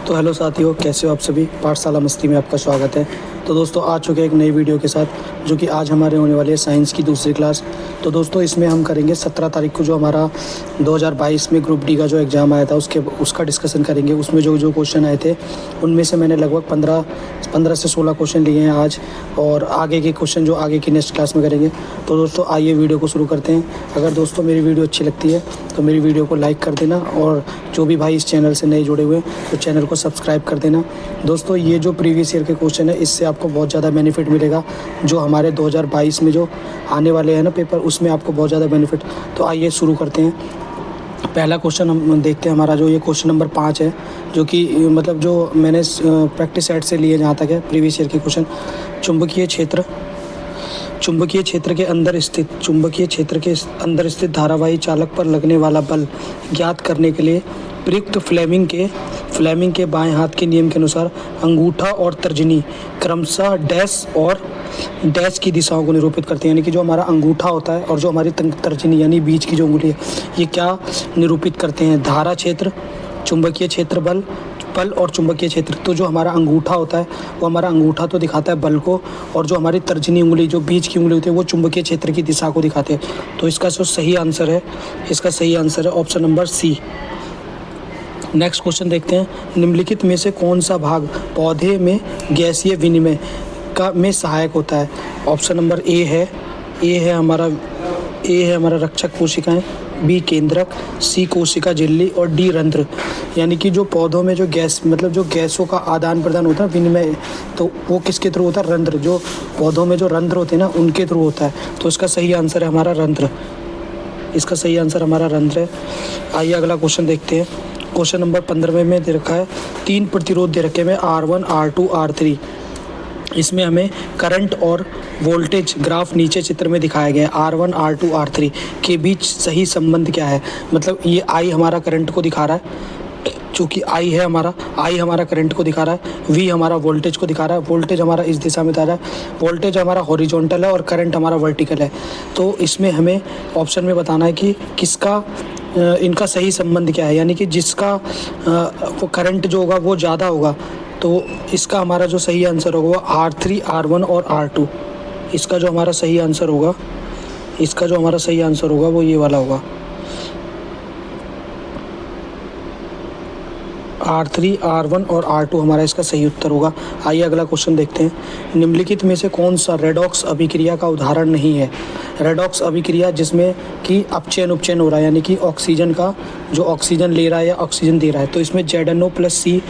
तो हेलो साथियों, कैसे हो आप सभी। पाठशाला मस्ती में आपका स्वागत है। तो दोस्तों आ चुके हैं एक नई वीडियो के साथ, जो कि आज हमारे होने वाली है साइंस की दूसरी क्लास। तो दोस्तों इसमें हम करेंगे 17 तारीख को जो हमारा 2022 में ग्रुप डी का जो एग्ज़ाम आया था उसका डिस्कशन करेंगे। उसमें जो क्वेश्चन आए थे उनमें से मैंने लगभग 15 से 16 क्वेश्चन लिए हैं आज, और आगे के क्वेश्चन जो आगे की नेक्स्ट क्लास में करेंगे। तो दोस्तों आइए वीडियो को शुरू करते हैं। अगर दोस्तों मेरी वीडियो अच्छी लगती है तो मेरी वीडियो को लाइक कर देना, और जो भी भाई इस चैनल से नए जुड़े हुए हैं तो चैनल को सब्सक्राइब कर देना। दोस्तों ये जो प्रीवियस ईयर के क्वेश्चन है इससे आपको बहुत ज़्यादा बेनिफिट मिलेगा। जो हमारे 2022 में जो आने वाले हैं ना पेपर, उसमें आपको बहुत ज़्यादा बेनिफिट। तो आइए शुरू करते हैं। पहला क्वेश्चन हम देखते हैं। हमारा जो ये क्वेश्चन नंबर 5 है, जो कि मतलब जो मैंने प्रैक्टिस सेट से लिए जहाँ तक है प्रीवियस ईयर के क्वेश्चन। चुंबकीय क्षेत्र के अंदर स्थित धारावाही चालक पर लगने वाला बल ज्ञात करने के लिए प्रयुक्त फ्लेमिंग के बाएं हाथ के नियम के अनुसार अंगूठा और तर्जनी क्रमशः डैश और डैश की दिशाओं को निरूपित करते हैं। यानी कि जो हमारा अंगूठा होता है और जो हमारी तर्जनी यानी बीच की जो उंगली है, ये क्या निरूपित करते हैं? धारा क्षेत्र, चुंबकीय क्षेत्र, बल और चुंबकीय क्षेत्र। तो जो हमारा अंगूठा होता है वो हमारा अंगूठा तो दिखाता है बल को, और जो हमारी तर्जनी उंगली, जो बीच की उंगली होती है, वो चुंबकीय क्षेत्र की दिशा को दिखाते हैं। तो इसका जो सही आंसर है option number C. Next question देखते हैं। निम्नलिखित में से कौन सा भाग पौधे में गैसीय विनिमय में सहायक होता है? ऑप्शन नंबर ए है हमारा रक्षक कोशिकाएं, बी केंद्रक, सी कोशिका झिल्ली, और डी रंध्र। यानी कि जो पौधों में जो गैस मतलब जो गैसों का आदान प्रदान होता है विनिमय, तो वो किसके थ्रू होता है? रंध्र। जो पौधों में जो रंध्र होते हैं ना, उनके थ्रू होता है। तो इसका सही आंसर है हमारा रंध्र। है। आइए अगला क्वेश्चन देखते हैं। क्वेश्चन नंबर 15 में दे रखा है 3 प्रतिरोध दे रखे हैं R1, R2, R3। इसमें हमें करंट और वोल्टेज ग्राफ नीचे चित्र में दिखाया गया है। R1, R2, R3 के बीच सही संबंध क्या है? मतलब ये I हमारा करंट को दिखा रहा है, चूँकि I हमारा करंट को दिखा रहा है, V हमारा वोल्टेज को दिखा रहा है। वोल्टेज हमारा इस दिशा में जा रहा है, वोल्टेज हमारा हॉरिजॉन्टल है और करंट हमारा वर्टिकल है। तो इसमें हमें ऑप्शन में बताना है कि किसका इनका सही संबंध क्या है। यानी कि जिसका वो करंट जो होगा वो ज़्यादा होगा, तो इसका हमारा जो सही आंसर होगा वो R3, R1 और R2। इसका जो हमारा सही आंसर होगा वो ये वाला होगा, R3, R1 और R2 हमारा इसका सही उत्तर होगा। आइए अगला क्वेश्चन देखते हैं। निम्नलिखित में से कौन सा रेडॉक्स अभिक्रिया का उदाहरण नहीं है? रेडॉक्स अभिक्रिया जिसमें कि अपचयन उपचयन हो रहा है, यानी कि ऑक्सीजन का जो ऑक्सीजन ले रहा है या ऑक्सीजन दे रहा है। तो इसमें ZnO + C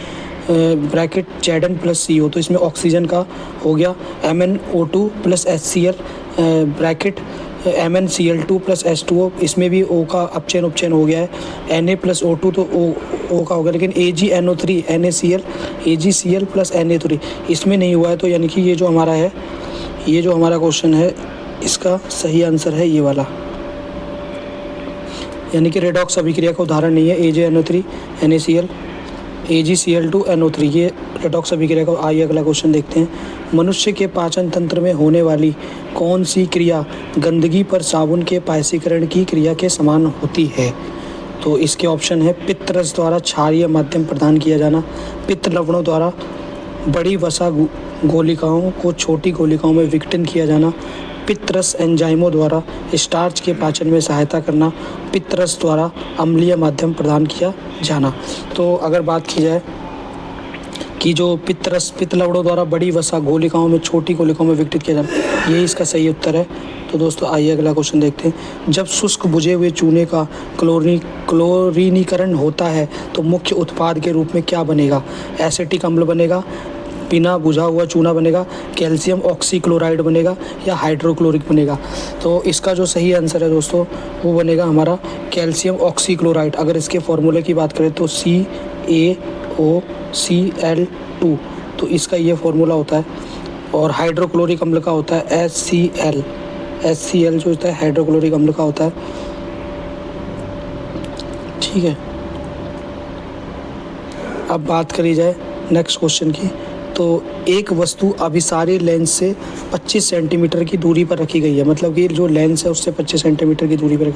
bracket Zn + C हो, तो इसमें ऑक्सीजन का हो गया MnO2 + HCl bracket MnCl2 + H2O। इसमें भी O का अपचयन उपचयन हो गया है। Na + O2 तो O का हो गया, लेकिन AgNO3 NaCl AgCl + Na3 इसमें नहीं हुआ है। तो यानी कि ये जो हमारा क्वेश्चन है, इसका सही आंसर है ये वाला। यानी कि रेडॉक्स अभिक्रिया का उदाहरण नहीं है AgNO3 NaCl AgCl2 NO3, ये रेडॉक्स अभिक्रिया का। आइए अगला क्वेश्चन देखते हैं। मनुष्य के पाचन तंत्र में होने वाली कौन सी क्रिया गंदगी पर साबुन के पायसीकरण की क्रिया के समान होती है? तो इसके ऑप्शन है पित्त रस द्वारा क्षारीय माध्यम प्रदान किया जाना, पित्त लवणों द्वारा बड़ी वसा गोलिकाओं को छोटी गोलिकाओं में विघटन किया जाना, पित्त रस एंजाइमों द्वारा स्टार्च के पाचन में सहायता करना, पित्त रस द्वारा अम्लीय माध्यम प्रदान किया जाना। तो अगर बात की जाए कि जो पित्त लवणों द्वारा बड़ी वसा गोलिकाओं में छोटी गोलिकाओं में विघटित किया जाना, यही इसका सही उत्तर है। तो दोस्तों आइए अगला क्वेश्चन देखते हैं। जब शुष्क बुझे हुए चूने का क्लोरीनीकरण होता है तो मुख्य उत्पाद के रूप में क्या बनेगा? एसिटिक अम्ल बनेगा, बिना बुझा हुआ चूना बनेगा, कैल्शियम ऑक्सीक्लोराइड बनेगा, या हाइड्रोक्लोरिक बनेगा? तो इसका जो सही आंसर है दोस्तों वो बनेगा हमारा कैल्शियम ऑक्सीक्लोराइड। अगर इसके फॉर्मूले की बात करें तो CaOCl2, तो इसका ये फॉर्मूला होता है। और हाइड्रोक्लोरिक अम्ल का होता है HCl जो होता है हाइड्रोक्लोरिक अम्ल का होता है। ठीक है, अब बात करी जाए नेक्स्ट क्वेश्चन की। तो एक वस्तु अभिसारी लेंस से 25 सेंटीमीटर की दूरी पर रखी गई है, मतलब कि जो लेंस है उससे 25 सेंटीमीटर की दूरी पर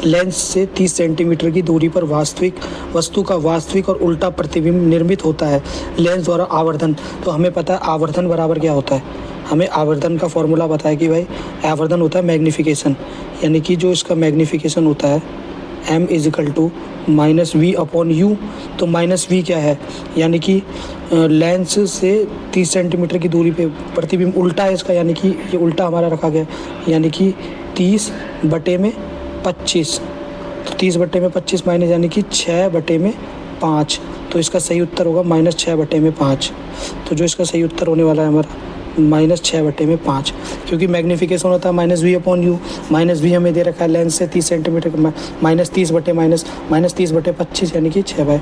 लेंस से 30 सेंटीमीटर की दूरी पर वास्तविक वस्तु का वास्तविक और उल्टा प्रतिबिंब निर्मित होता है लेंस द्वारा आवर्धन। तो हमें पता है आवर्धन बराबर क्या होता है, हमें आवर्धन का फॉर्मूला पता है कि भाई आवर्धन होता है मैग्नीफिकेशन, यानी कि जो इसका मैग्नीफिकेशन होता है m = -v/u। तो -v क्या है, यानी कि लेंस से 30 सेंटीमीटर की दूरी पे प्रतिबिंब उल्टा है इसका, यानी कि ये उल्टा हमारा रखा गया, यानी कि 30/25। तो 30/25 माइनस यानी कि 6/5। तो इसका सही उत्तर होगा -6/5। तो जो इसका सही उत्तर होने वाला है हमारा -6/5, क्योंकि मैग्नीफिकेशन होता है -v/u। -v हमें दे रखा है लेंस से 30 सेंटीमीटर -30/-25 यानी कि 6/।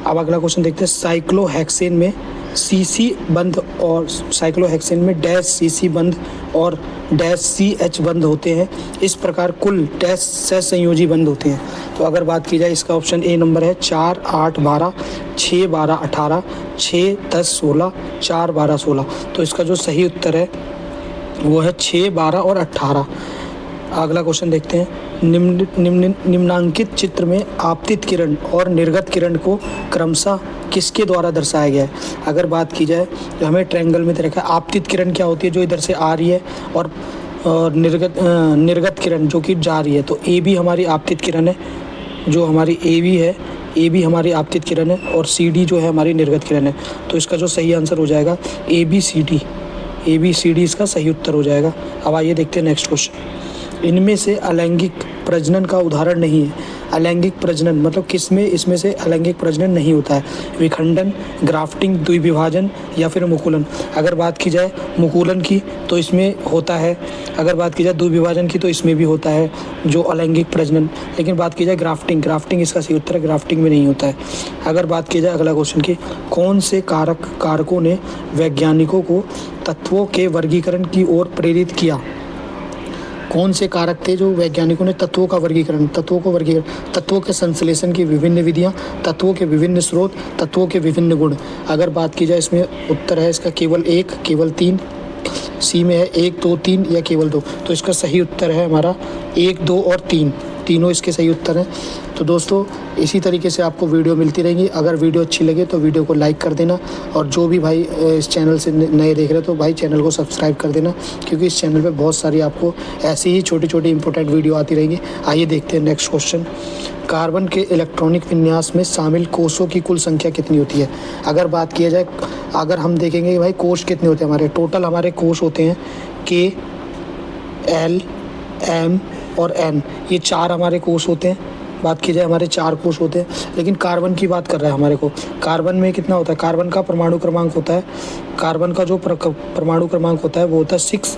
अब अगला क्वेश्चन देखते हैं। साइक्लोहेक्सेन में CC बंध और साइक्लोहेक्सेन में डैश CC बंध और डैश CH बंध होते हैं, इस प्रकार कुल डैश सहसंयोजी बंध होते हैं। तो अगर बात की जाए इसका ऑप्शन ए नंबर है 4, 8, 12, 6, 12, 18, 6, 10, 16, 4, 12, 16। तो इसका जो सही उत्तर है वो है 6, 12 और 18। अगला क्वेश्चन देखते हैं। निम्नांकित चित्र में आपतित किरण और निर्गत किरण को क्रमशः किसके द्वारा दर्शाया गया है। अगर बात की जाए तो हमें ट्रायंगल में दे रखा है आपतित किरण क्या होती है, जो इधर से आ रही है, और निर्गत किरण जो कि जा रही है। तो ए बी हमारी आपतित किरण है, जो हमारी ए बी हमारी आपतित किरण है, और CD जो है हमारी निर्गत किरण है। तो इसका जो सही आंसर हो जाएगा ABCD इसका सही उत्तर हो जाएगा। अब आइए देखते हैं नेक्स्ट क्वेश्चन। इनमें से अलैंगिक प्रजनन का उदाहरण नहीं है। अलैंगिक प्रजनन मतलब किसमें इसमें से अलैंगिक प्रजनन नहीं होता है। विखंडन, ग्राफ्टिंग, द्विविभाजन या फिर मुकुलन। अगर बात की जाए मुकुलन की तो इसमें होता है, अगर बात की जाए द्विविभाजन की तो इसमें भी होता है जो अलैंगिक प्रजनन। लेकिन बात की जाए ग्राफ्टिंग इसका सही उत्तर है, ग्राफ्टिंग में नहीं होता है। अगर बात की जाए अगला क्वेश्चन की, कौन से कारकों ने वैज्ञानिकों को तत्वों के वर्गीकरण की ओर प्रेरित किया। कौन से कारक थे जो वैज्ञानिकों ने तत्वों के संश्लेषण की विभिन्न विधियां, तत्वों के विभिन्न स्रोत, तत्वों के विभिन्न गुण। अगर बात की जाए इसमें उत्तर है इसका केवल 1, केवल 3, सी में है 1, 2, 3 या केवल 2। तो इसका सही उत्तर है हमारा 1, 2 और 3, तीनों इसके सही उत्तर हैं। तो दोस्तों इसी तरीके से आपको वीडियो मिलती रहेंगी। अगर वीडियो अच्छी लगे तो वीडियो को लाइक कर देना, और जो भी भाई इस चैनल से नए देख रहे हो तो भाई चैनल को सब्सक्राइब कर देना, क्योंकि इस चैनल पे बहुत सारी आपको ऐसी ही छोटी छोटी इंपॉर्टेंट वीडियो आती रहेंगी। आइए देखते हैं नेक्स्ट क्वेश्चन। कार्बन के इलेक्ट्रॉनिक विन्यास में शामिल कोषों की कुल संख्या कितनी होती है। अगर बात किया जाए, अगर हम देखेंगे कि भाई कोष कितने होते हैं, हमारे टोटल हमारे कोष होते हैं K, L, M और N, ये 4 हमारे कोष होते हैं। बात की जाए हमारे 4 कोष होते हैं, लेकिन कार्बन की बात कर रहा है हमारे को। कार्बन में कितना होता है, कार्बन का परमाणु क्रमांक होता है, कार्बन का जो परमाणु क्रमांक होता है वो होता है 6।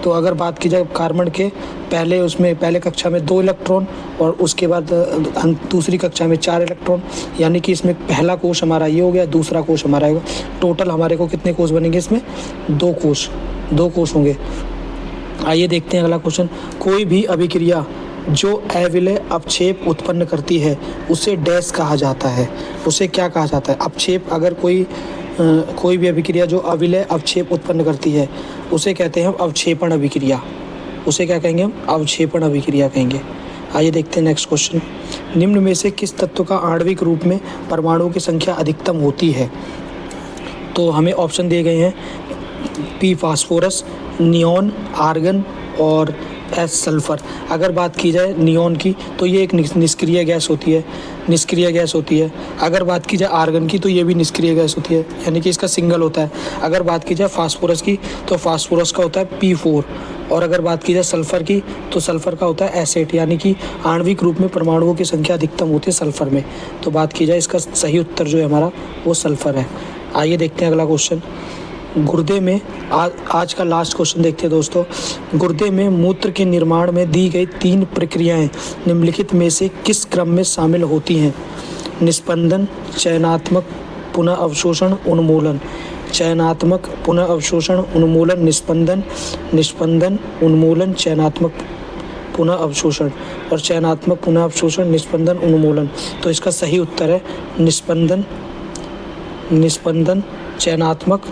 तो अगर बात की जाए कार्बन के पहले कक्षा में 2 इलेक्ट्रॉन और उसके बाद दूसरी कक्षा में 4 इलेक्ट्रॉन, यानी कि इसमें पहला कोष हमारा ये हो गया, दूसरा कोष हमारा आएगा। टोटल हमारे को कितने कोष बनेंगे, इसमें 2 कोष होंगे। आइए देखते हैं अगला क्वेश्चन। कोई भी अभिक्रिया जो अविलेय अपक्षेप उत्पन्न करती है उसे डैश कहा जाता है, उसे क्या कहा जाता है। अपक्षेप, अगर कोई भी अभिक्रिया जो अविलेय अपक्षेप उत्पन्न करती है उसे कहते हैं हम अवक्षेपण अभिक्रिया। उसे क्या कहेंगे हम, अवक्षेपण अभिक्रिया कहेंगे। आइए देखते हैं नेक्स्ट क्वेश्चन। निम्न में से किस तत्व का आणविक रूप में परमाणुओं की संख्या अधिकतम होती है। तो हमें ऑप्शन दिए गए हैं P फास्फोरस, नियॉन, आर्गन और S सल्फर। अगर बात की जाए नियॉन की तो ये एक निष्क्रिय गैस होती है, अगर बात की जाए आर्गन की तो ये भी निष्क्रिय गैस होती है, यानी कि इसका सिंगल होता है। अगर बात की जाए फास्फोरस की तो फास्फोरस का होता है P4, और अगर बात की जाए सल्फर की तो सल्फर का होता है S8, यानी कि आणविक रूप में परमाणुओं की संख्या अधिकतम होती है सल्फर में। तो बात की जाए इसका सही उत्तर जो है हमारा वो सल्फर है। आइए देखते हैं अगला क्वेश्चन। गुर्दे में आज का लास्ट क्वेश्चन देखते हैं दोस्तों। गुर्दे में मूत्र के निर्माण में दी गई 3 प्रक्रियाएं निम्नलिखित में से किस क्रम में शामिल होती हैं। निस्पंदन, चयनात्मक, पुनः अवशोषण, उन्मूलन। चयनात्मक, पुनः अवशोषण, उन्मूलन, निस्पंदन, उन्मूलन, चयनात्मक, पुनः अवशोषण, और चयनात्मक, पुनः अवशोषण, निस्पंदन, उन्मूलन। तो इसका सही उत्तर है निस्पंदन, चयनात्मक,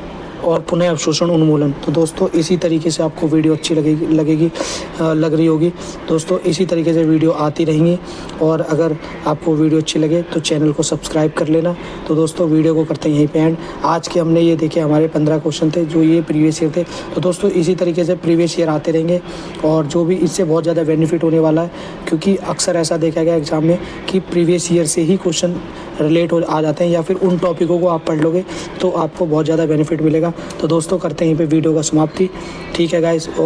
और पुनः अवशोषण उन्मूलन। तो दोस्तों इसी तरीके से आपको वीडियो अच्छी लग रही होगी। दोस्तों इसी तरीके से वीडियो आती रहेंगी और अगर आपको वीडियो अच्छी लगे तो चैनल को सब्सक्राइब कर लेना। तो दोस्तों वीडियो को करते हैं यहीं पे एंड। आज के हमने ये देखे हमारे 15 क्वेश्चन थे जो ये प्रीवियस ईयर थे। तो दोस्तों इसी तरीके से प्रीवियस ईयर आते रहेंगे और जो भी इससे बहुत ज़्यादा बेनिफिट होने वाला है, क्योंकि अक्सर ऐसा देखा गया एग्ज़ाम में कि प्रीवियस ईयर से ही क्वेश्चन रिलेट हो आ जाते हैं या फिर उन टॉपिकों को आप पढ़ लोगे तो आपको बहुत ज़्यादा बेनिफिट मिलेगा। तो दोस्तों करते हैं यहीं पे वीडियो का समाप्ति। ठीक है गाइस, ओके।